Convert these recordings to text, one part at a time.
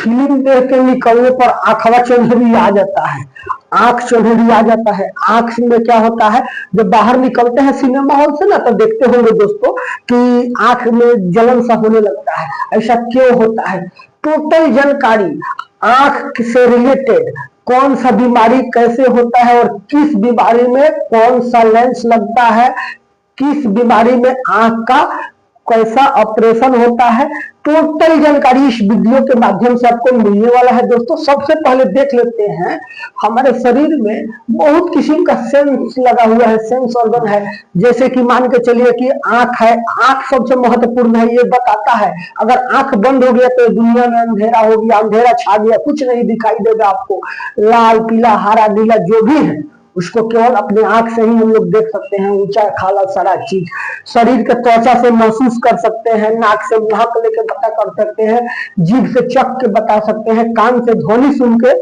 Film देख के निकलने पर आंखवा चौधरी आ जाता है, आंख चौधरी आ जाता है। आंख में क्या होता है, जब बाहर निकलते हैं सिनेमा हॉल से ना, तो देखते होंगे दोस्तों कि आंख में जलन सा होने लगता है। ऐसा क्यों होता है? टोटल जानकारी आंख से रिलेटेड, कौन सा बीमारी कैसे होता है और किस बीमारी में कौन सा लेंस लगता है, किस बीमारी में आंख का कैसा ऑपरेशन होता है, टोटल जानकारी इस वीडियो के माध्यम से आपको मिलने वाला है दोस्तों। सबसे पहले देख लेते हैं, हमारे शरीर में बहुत किस्म का सेंस लगा हुआ है, सेंस ऑर्गन है। जैसे कि मान के चलिए कि आंख है, आंख सबसे महत्वपूर्ण है, ये बताता है अगर आंख बंद हो गया तो दुनिया में अंधेरा हो गया, अंधेरा छा गया, कुछ नहीं दिखाई देगा आपको। लाल पीला हरा नीला जो भी है उसको केवल अपने आंख से ही हम लोग देख सकते हैं, ऊंचा खाला सारा चीज। शरीर के त्वचा से महसूस कर सकते हैं, नाक से महक लेके पता कर सकते हैं, जीभ से चख के बता सकते हैं, कान से ध्वनि सुन के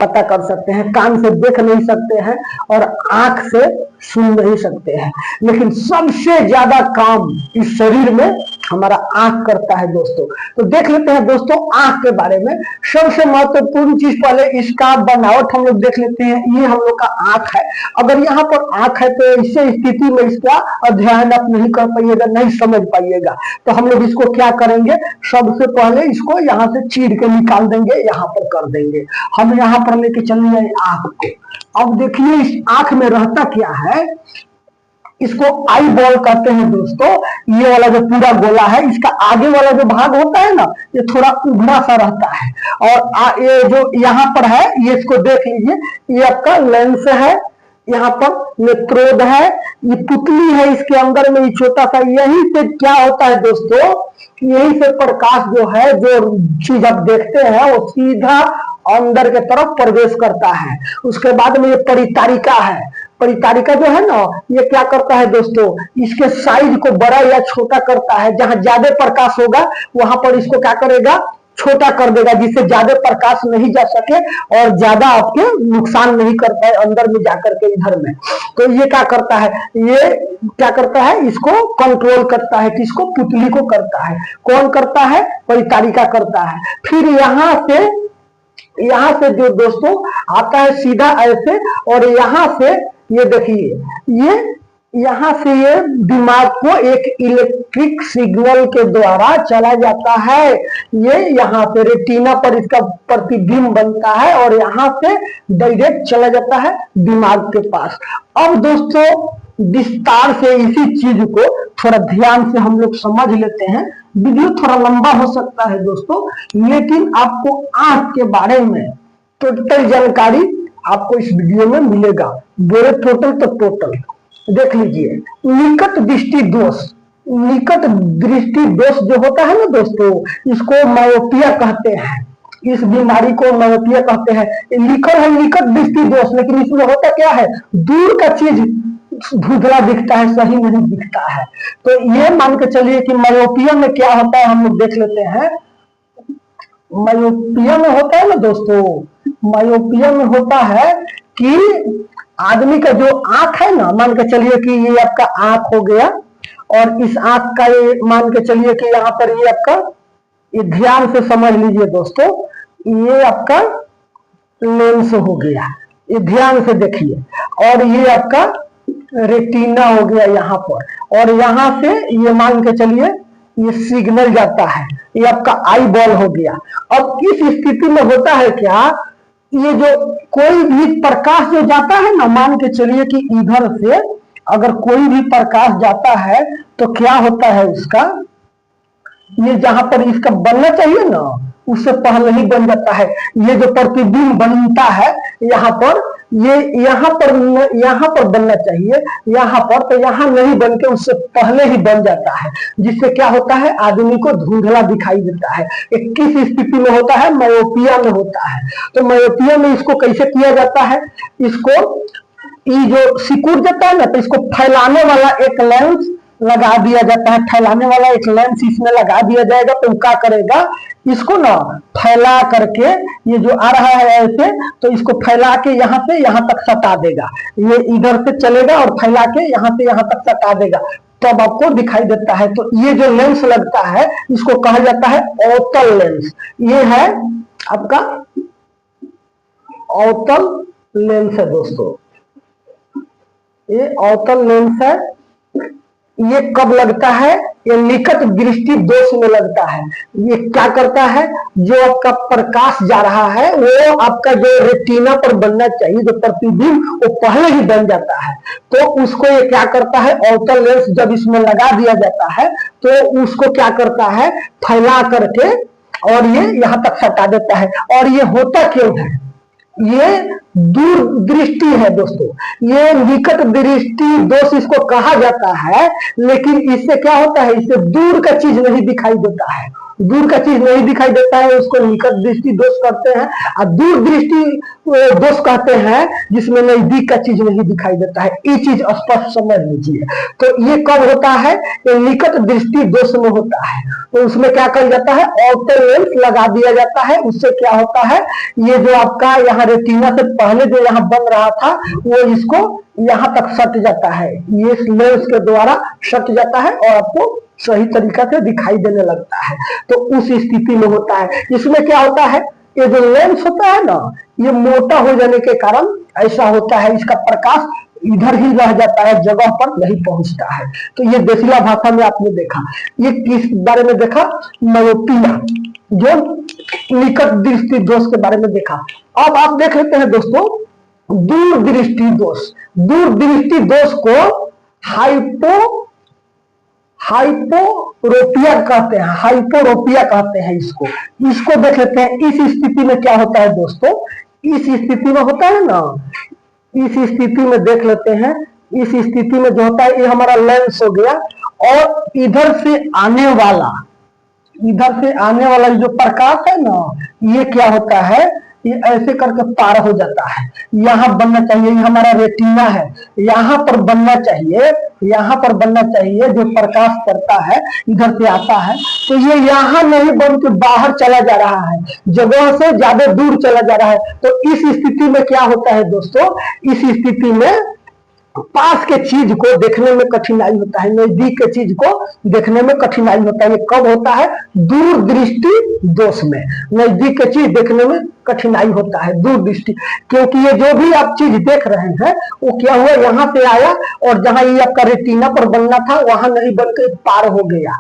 पता कर सकते हैं, कान से देख नहीं सकते हैं और आंख से सुन नहीं सकते हैं। लेकिन सबसे ज्यादा काम इस शरीर में हमारा आंख करता है दोस्तों। तो देख लेते हैं दोस्तों आंख के बारे में। सबसे महत्वपूर्ण चीज पहले इसका बनावट हम लोग देख लेते हैं। ये हम लोग का आंख है। अगर यहाँ पर आंख है तो इसे स्थिति में इसका अध्ययन आप नहीं कर पाइएगा, नहीं समझ पाइएगा। तो हम लोग इसको क्या करेंगे, सबसे पहले इसको यहाँ से चीर के निकाल देंगे, यहाँ पर कर देंगे। हम यहाँ पर लेके चलेंगे आंख को। अब देखिए इस आंख में रहता क्या है, इसको आई बॉल कहते हैं दोस्तों। ये वाला जो पूरा गोला है, इसका आगे वाला जो भाग होता है ना, ये थोड़ा उभरा सा रहता है। और ये जो यहाँ पर है, ये इसको देख लीजिए, ये आपका लेंस है, यहाँ पर नेत्रोद है, ये पुतली है, इसके अंदर में ये छोटा सा, यही से क्या होता है दोस्तों, यही से प्रकाश जो है, जो चीज आप देखते हैं वो सीधा अंदर के तरफ प्रवेश करता है। उसके बाद में ये परितारिका है। परितारिका जो है ना, ये क्या करता है दोस्तों, इसके साइज को बड़ा या छोटा करता है। जहां ज्यादा प्रकाश होगा वहां पर इसको क्या करेगा, छोटा कर देगा, जिससे ज्यादा प्रकाश नहीं जा सके और ज्यादा आपके नुकसान नहीं कर पाए अंदर में जाकर के इधर में। तो ये क्या करता है, ये क्या करता है, इसको कंट्रोल करता है, किसको, पुतली को करता है। कौन करता है, परितारिका करता है। फिर यहाँ से जो दोस्तों आता है सीधा ऐसे, और यहाँ से ये देखिए, ये यहाँ से ये दिमाग को एक इलेक्ट्रिक सिग्नल के द्वारा चला जाता है। ये यहाँ पे रेटिना पर इसका प्रतिबिंब बनता है और यहाँ से डायरेक्ट चला जाता है दिमाग के पास। अब दोस्तों विस्तार से इसी चीज को थोड़ा ध्यान से हम लोग समझ लेते हैं। वीडियो थोड़ा लंबा हो सकता है दोस्तों, लेकिन आपको आंख के बारे में टोटल जानकारी आपको इस वीडियो में मिलेगा। बोले टोटल तो टोटल देख लीजिए। निकट दृष्टि दोष, निकट दृष्टि दोष जो होता है ना दोस्तों, इसको मायोपिया कहते हैं। इस बीमारी को मायोपिया कहते हैं। लिखा है निकट दृष्टि दोष, लेकिन इसमें होता क्या है, दूर का चीज धुंधला दिखता है, सही नहीं दिखता है। तो ये मान के चलिए कि मायोपिया में क्या होता है, हम लोग देख लेते हैं। मायोपिया में होता है ना दोस्तों, मायोपिया में होता है कि आदमी का जो आंख है ना, मान के चलिए कि ये आपका आंख हो गया, और इस आंख का ये मान के चलिए कि यहाँ पर ये आपका, ये ध्यान से समझ लीजिए दोस्तों, ये आपका लेंस हो गया, ये ध्यान से देखिए। और ये आपका रेटिना हो गया यहाँ पर, और यहाँ से ये मान के चलिए ये सिग्नल जाता है, ये आपका आई बॉल हो गया। अब इस स्थिति में होता है क्या, ये जो कोई भी प्रकाश जो जाता है ना, मान के चलिए कि इधर से अगर कोई भी प्रकाश जाता है तो क्या होता है उसका, ये जहां पर इसका बनना चाहिए ना, उससे पहले ही बन जाता है। ये जो प्रतिबिंब बनता है यहाँ पर, ये यहाँ पर बनना चाहिए, यहाँ पर तो यहाँ नहीं बन के उससे पहले ही बन जाता है, जिससे क्या होता है, आदमी को धुंधला दिखाई देता है। किस स्थिति में होता है, मायोपिया में होता है। तो मायोपिया में इसको कैसे किया जाता है, इसको ये जो सिकुड़ जाता है ना, तो इसको फैलाने वाला एक लेंस लगा दिया जाता है। फैलाने वाला एक लेंस इसमें लगा दिया जाएगा, तो क्या करेगा, इसको ना फैला करके, ये जो आ रहा है ऐसे, तो इसको फैला के यहाँ से यहाँ तक सटा देगा। ये इधर से चलेगा और फैला के यहाँ से यहाँ तक सटा देगा, तब आपको दिखाई देता है। तो ये जो लेंस लगता है इसको कहा जाता है अवतल लेंस। ये है आपका अवतल लेंस है दोस्तों, ये अवतल लेंस है। ये कब लगता है? ये निकट दृष्टि दोष में लगता है। ये क्या करता है? जो आपका प्रकाश जा रहा है वो आपका जो रेटिना पर बनना चाहिए, जो प्रतिबिंब, वो पहले ही बन जाता है। तो उसको ये क्या करता है? अवतल लेंस जब इसमें लगा दिया जाता है तो उसको क्या करता है? फैला करके और ये यहां तक सटा देता है। और ये होता क्यों है? ये दूर दृष्टि है दोस्तों, ये निकट दृष्टि दोष इसको कहा जाता है। लेकिन इससे क्या होता है? इससे दूर का चीज नहीं दिखाई देता है, दूर का चीज नहीं दिखाई देता है, उसको निकट दृष्टि दोष कहते हैं। और दूर दृष्टि दोष कहते हैं जिसमें नजदीक का चीज नहीं दिखाई देता है। ये चीज स्पष्ट समझ लीजिए। तो ये कब होता है? ये निकट दृष्टि दोष में होता है। तो उसमें क्या कर जाता है? अवतल लेंस लगा दिया जाता है। उससे क्या होता है? ये जो आपका यहाँ रेटिना से पहले जो यहाँ बन रहा था वो इसको यहां तक सट जाता है, ये लेंस के द्वारा सट जाता है और आपको सही तरीका से दिखाई देने लगता है। तो उस स्थिति में होता है। इसमें क्या होता है? ये जो लेंस होता है ना, ये मोटा हो जाने के कारण ऐसा होता है, इसका प्रकाश इधर ही रह जाता है, जगह पर नहीं पहुंचता है। तो ये देसिला भाषा में आपने देखा। ये किस बारे में देखा? मायोपिया, जो निकट दृष्टि दोष के बारे में देखा। अब आप देख लेते हैं दोस्तों दूर दृष्टि दोष। दूर दृष्टि दोष को हाइपोरोपिया कहते हैं, हाइपोरोपिया कहते हैं इसको। इसको देख लेते हैं। इस स्थिति में क्या होता है दोस्तों? इस स्थिति में होता है ना, इस स्थिति में देख लेते हैं। इस स्थिति में जो होता है, ये हमारा लेंस हो गया और इधर से आने वाला जो प्रकाश है ना, ये क्या होता है? ये ऐसे करके पार हो जाता है। यहाँ बनना चाहिए, ये हमारा रेटिना है, यहाँ पर बनना चाहिए, यहाँ पर बनना चाहिए। जो प्रकाश करता है इधर से आता है, तो ये यहाँ नहीं बन के बाहर चला जा रहा है, जगह से ज्यादा दूर चला जा रहा है। तो इस स्थिति में क्या होता है दोस्तों? इस स्थिति में पास के चीज को देखने में कठिनाई होता है, नजदीक के चीज को देखने में कठिनाई होता है। ये कब होता है? दूर दृष्टि दोष में नजदीक के चीज देखने में कठिनाई होता है, दूर दृष्टि। क्योंकि ये जो भी आप चीज देख रहे हैं वो क्या हुआ? यहाँ से आया और जहां ये आपका रेटिना पर बनना था वहां नहीं बनकर पार हो गया।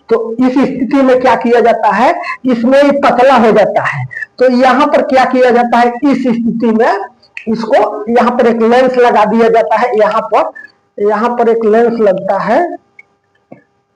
तो इस स्थिति में क्या किया जाता है? इसमें पतला हो जाता है। तो यहाँ पर क्या किया जाता है? इस स्थिति में इसको यहाँ पर एक लेंस लगा दिया जाता है। यहाँ पर एक लेंस लगता है,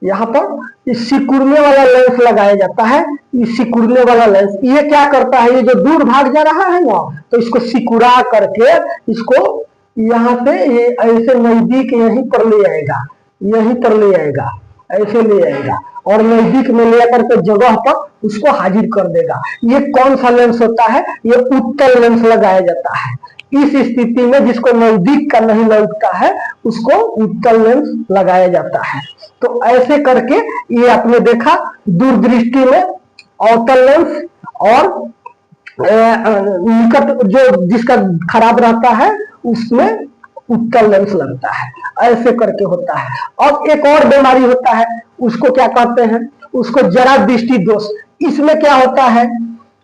यहाँ पर इस सिकुड़ने वाला लेंस लगाया जाता है। इस सिकुड़ने वाला लेंस ये क्या करता है? ये जो दूर भाग जा रहा है ना, तो इसको सिकुड़ा करके इसको यहाँ से ये ऐसे नजदीक यहीं पर ले आएगा, यहीं पर ले आएगा, ऐसे ले आएगा और नजदीक में ले आकर के जगह पर उसको हाजिर कर देगा। ये कौन सा लेंस होता है? ये उत्तल लेंस लगाया जाता है। इस स्थिति में जिसको नजदीक का नहीं लगता है उसको उत्तल लेंस लगाया जाता है। तो ऐसे करके ये आपने देखा दूरदृष्टि में अवतल लेंस और निकट जो जिसका खराब रहता है उसमें उत्तल लेंस लगता है। ऐसे करके होता है। अब एक और बीमारी होता है, उसको क्या कहते हैं? उसको जरा दृष्टि दोष। इसमें क्या होता है?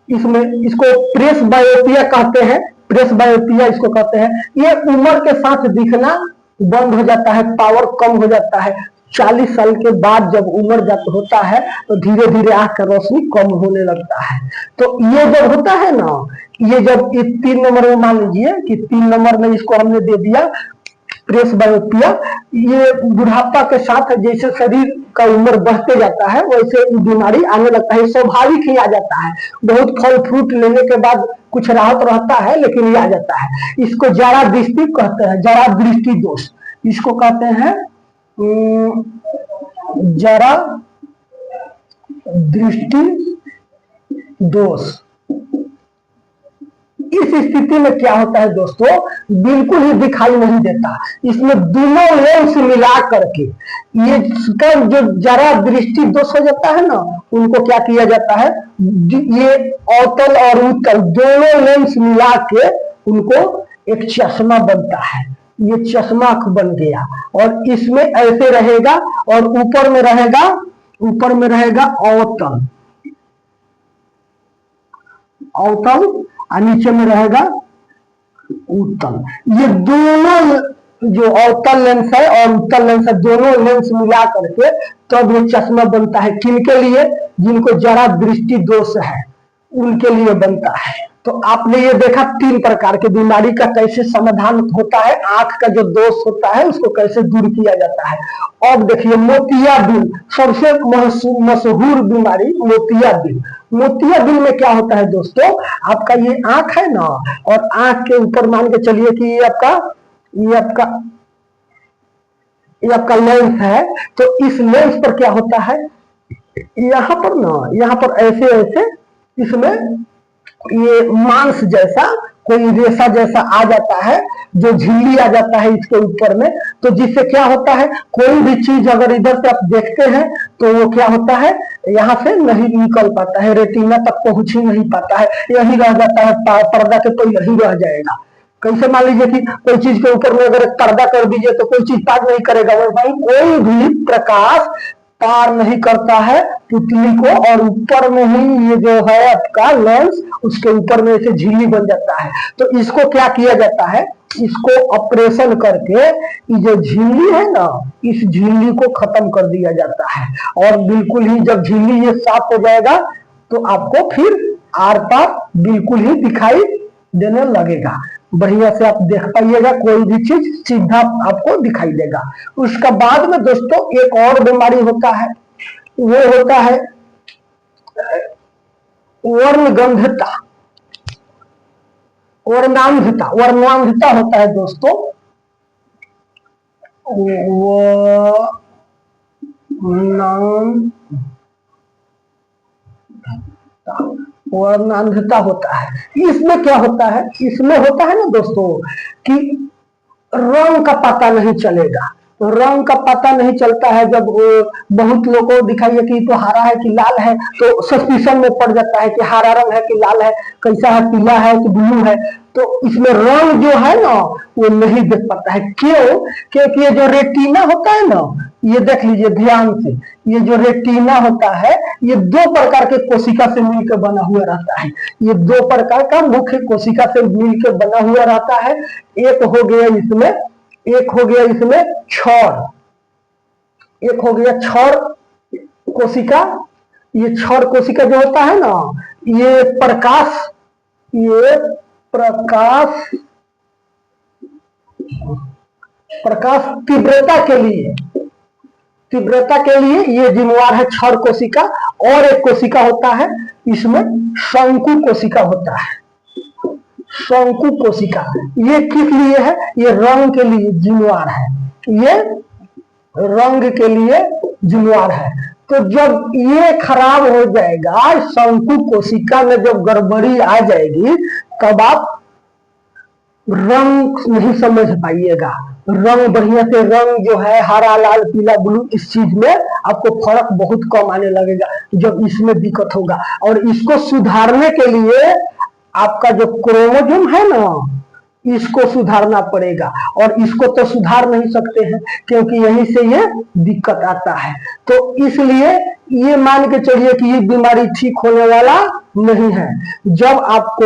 इसमें इसको प्रेस बायोपिया कहते हैं, प्रेस बायोपिया इसको कहते हैं। ये उम्र के साथ दिखना बंद हो जाता है, पावर कम हो जाता है। 40 साल के बाद जब उम्र होता है तो धीरे धीरे आंख का रोशनी कम होने लगता है। तो ये जब होता है ना, ये जब 3 नंबर में मान लीजिए कि 3 नंबर में इसको हमने दे दिया प्रेस बायोपिया। ये बुढ़ापा के साथ जैसे शरीर का उम्र बढ़ते जाता है वैसे बीमारी आने लगता है, स्वाभाविक ही आ जाता है। बहुत फल फ्रूट लेने के बाद कुछ राहत रहता है लेकिन ये आ जाता है। इसको जरा दृष्टि कहते हैं, जरा दृष्टि दोष इसको कहते हैं। जरा दृष्टि दोष। इस स्थिति में क्या होता है दोस्तों? बिल्कुल ही दिखाई नहीं देता। इसमें दोनों लेंस मिला करके ये जो जरा दृष्टि दोष हो जाता है ना, उनको क्या किया जाता है? ये अवतल और उत्तल दोनों लेंस मिला के उनको एक चश्मा बनता है। ये चश्मा बन गया और इसमें ऐसे रहेगा और ऊपर में रहेगा अवतल, अवतल और नीचे में रहेगा उत्तल। ये दोनों जो अवतल लेंस है और उत्तल लेंस है, दोनों लेंस मिला करके तब ये चश्मा बनता है। किनके लिए? जिनको जरा दृष्टि दोष है उनके लिए बनता है। तो आपने ये देखा 3 प्रकार की बीमारी का कैसे समाधान होता है, आंख का जो दोष होता है उसको कैसे दूर किया जाता है। अब देखिए मोतियाबिंद, सबसे मशहूर बीमारी मोतियाबिंद। मोतियाबिंद में क्या होता है दोस्तों, आपका ये आंख है ना, और आंख के ऊपर मान के चलिए कि ये आपका लेंस है। तो इस लेंस पर क्या होता है, यहाँ पर ऐसे ऐसे इसमें ये मांस जैसा कोई रेशा जैसा आ जाता है, जो झिल्ली आ जाता है इसके ऊपर में। तो जिससे क्या होता है, कोई भी चीज अगर इधर से आप देखते हैं तो वो क्या होता है, यहाँ से नहीं निकल पाता है, रेटिना तक पहुंच ही नहीं पाता है, यही रह जाता है पर्दा के, तो यही रह जाएगा। कैसे मान लीजिए कि कोई चीज के ऊपर में अगर पर्दा कर दीजिए तो कोई चीज पार नहीं करेगा, वो भाई कोई भी प्रकाश पार नहीं करता है पुतली को, और ऊपर में ही ये जो है आपका लेंस, उसके ऊपर में ऐसे झिल्ली बन जाता है। तो इसको क्या किया जाता है, इसको ऑपरेशन करके ये जो झिल्ली है ना, इस झिल्ली को खत्म कर दिया जाता है। और बिल्कुल ही जब झिल्ली ये साफ हो जाएगा तो आपको फिर आर पार बिल्कुल ही दिखाई देने लगेगा, बढ़िया से आप देख पाइएगा, कोई भी चीज सीधा आपको दिखाई देगा। उसका बाद में दोस्तों एक और बीमारी होता है, वो होता है वर्णगंधता, वर्णांधता होता है दोस्तों। वर्णांधता होता है। इसमें क्या होता है, इसमें होता है ना दोस्तों कि रंग का पता नहीं चलेगा। तो रंग का पता नहीं चलता है, जब बहुत लोगों को दिखाइए कि तो हरा है कि लाल है, तो सस्पिशन में पड़ जाता है कि हरा रंग है कि लाल है, कैसा है, पीला है कि ब्लू है। तो इसमें रंग जो है ना वो नहीं देख पाता है। क्यों? क्योंकि ये जो रेटिना होता है ना, ये देख लीजिए ध्यान से, ये जो रेटिना होता है ये 2 प्रकार के कोशिका से मिलकर बना हुआ रहता है। ये 2 प्रकार का मुख्य कोशिका से मिलकर बना हुआ रहता है। एक हो गया इसमें क्षौर, एक हो गया क्षौर कोशिका। ये क्षौर कोशिका जो होता है ना, ये प्रकाश तीव्रता के लिए ये जिम्मेवार है क्षौर कोशिका। और एक कोशिका होता है इसमें शंकु कोशिका होता है। शंकु कोशिका ये किस लिए है, ये रंग के लिए जिम्मेवार है, ये रंग के लिए जिम्मेवार है। तो जब ये खराब हो जाएगा, शंकु कोशिका में जब गड़बड़ी आ जाएगी, तब आप रंग नहीं समझ पाइएगा। रंग बढ़िया से, रंग जो है हरा, लाल, पीला, ब्लू, इस चीज में आपको फर्क बहुत कम आने लगेगा जब इसमें दिक्कत होगा। और इसको सुधारने के लिए आपका जो क्रोमोसोम है ना, इसको सुधारना पड़ेगा। और इसको तो सुधार नहीं सकते हैं क्योंकि यहीं से ये दिक्कत आता है। तो इसलिए ये मान के चलिए कि ये बीमारी ठीक होने वाला नहीं है। जब आपको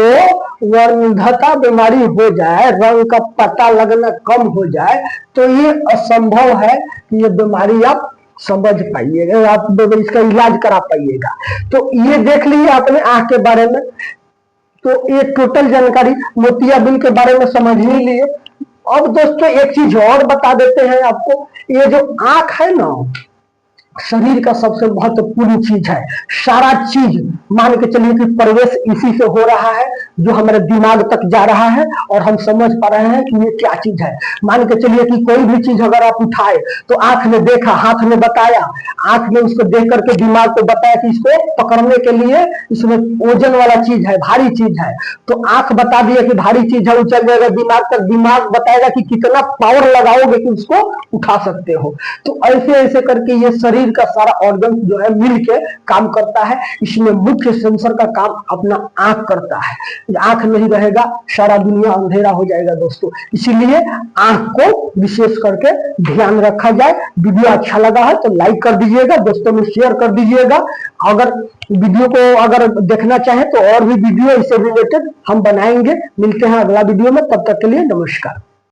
वर्णगंधता बीमारी हो जाए, रंग का पता लगना कम हो जाए, तो ये असंभव है कि ये बीमारी आप समझ पाइएगा, आप इसका इलाज करा पाइएगा। तो ये देख लीजिए अपने आंख के बारे में। तो ये टोटल जानकारी मोतियाबिंद के बारे में समझ ही लिए। अब दोस्तों एक चीज और बता देते हैं आपको, ये जो आंख है ना, शरीर का सबसे महत्वपूर्ण चीज है। सारा चीज मान के चलिए कि प्रवेश इसी से हो रहा है, जो हमारे दिमाग तक जा रहा है और हम समझ पा रहे हैं कि ये क्या चीज है। मान के चलिए कि कोई भी चीज अगर आप उठाए तो आंख ने देखा, हाथ ने बताया, आंख ने उसको देख करके दिमाग को बताया कि इसको पकड़ने के लिए इसमें वजन वाला चीज है, भारी चीज है। तो आंख बता दिया कि भारी चीज है, उछल जाएगा दिमाग तक, दिमाग बताएगा कि कितना पावर लगाओगे कि उसको उठा सकते हो। तो ऐसे ऐसे करके ये शरीर शरीर का सारा ऑर्गन जो है मिलके काम करता है। इसमें मुख्य सेंसर का काम अपना आंख करता है। आंख नहीं रहेगा सारा दुनिया अंधेरा हो जाएगा दोस्तों। इसीलिए आंख को विशेष करके ध्यान रखा जाए। वीडियो अच्छा लगा है तो लाइक कर दीजिएगा, दोस्तों में शेयर कर दीजिएगा। अगर वीडियो को अगर देखना चाहे तो और भी वीडियो इससे रिलेटेड हम बनाएंगे। मिलते हैं अगला वीडियो में, तब तक के लिए नमस्कार।